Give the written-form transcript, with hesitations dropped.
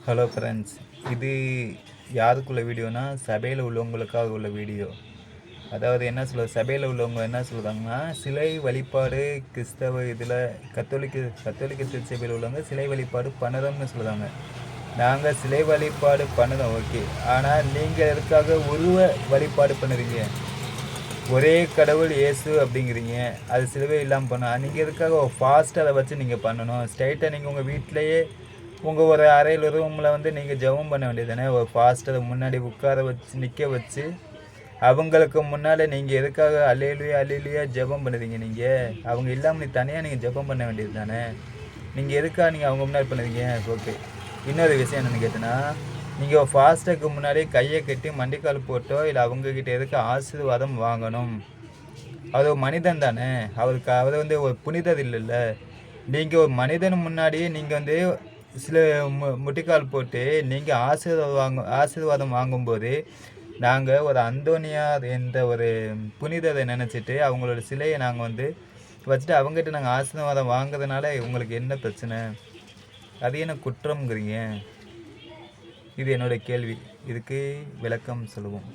Hello friends, இது யாருக்குள்ள வீடியோனா சபையில் உள்ளவங்களுக்காக உள்ள வீடியோ. அதாவது என்ன சபையில் உள்ளவங்க என்ன சொல்கிறாங்கன்னா, சிலை வழிபாடு கிறிஸ்தவ இதில் கத்தோலிக்க திருச்சபையில் உள்ளவங்க சிலை வழிபாடு பண்ணுறோம்னு சொல்கிறாங்க. நாங்கள் சிலை வழிபாடு பண்ணுறோம், ஓகே. ஆனால் நீங்கள் எதுக்காக உருவ வழிபாடு பண்ணுறீங்க? ஒரே கடவுள் இயேசு அப்படிங்கிறீங்க, அது சிலுவை இல்லாமல் பண்ணணும். நீங்கள் எதுக்காக ஃபாஸ்ட்டாக அதை வச்சு நீங்கள் பண்ணணும்? ஸ்ட்ரைட்டாக நீங்கள் உங்கள் வீட்டிலையே உங்கள் ஒரு அறையில் ரூமில் வந்து நீங்கள் ஜெபம் பண்ண வேண்டியது தானே. ஒரு ஃபாஸ்ட்டாக முன்னாடி உட்கார வச்சு நிற்க வச்சு அவங்களுக்கு முன்னால் நீங்கள் எதுக்காக அல்லேலுயா ஜெபம் பண்ணுறீங்க? நீங்கள் அவங்க இல்லாமல் தனியாக நீங்கள் ஜெபம் பண்ண வேண்டியது தானே. நீங்கள் எதுக்காக நீங்கள் அவங்க முன்னாடி பண்ணுறீங்க? ஓகே. இன்னொரு விஷயம் என்னென்னு கேட்டேன்னா, நீங்கள் ஃபாஸ்ட்டுக்கு முன்னாடி கையை கட்டி மண்டிக்கால் போட்டோ இல்லை அவங்கக்கிட்ட எதுக்கு ஆசீர்வாதம் வாங்கணும்? அவர் ஒரு மனிதன் தானே, அவர் வந்து ஒரு புனிதர் இல்லைல்ல. நீங்கள் ஒரு மனிதன் முன்னாடியே நீங்கள் வந்து சில முட்டிக்கால் போட்டு நீங்கள் ஆசீர்வாதம் வாங்கும்போது நாங்கள் ஒரு அந்தோனியார் என்ற ஒரு புனிதரை நினச்சிட்டு அவங்களோட சிலையை நாங்கள் வந்து வச்சுட்டு அவங்ககிட்ட நாங்கள் ஆசீர்வாதம் வாங்குறதுனால உங்களுக்கு என்ன பிரச்சனை? அது என்ன குற்றம்ங்கிறீங்க? இது என்னோடய கேள்வி. இதுக்கு விளக்கம் சொல்லுவோம்.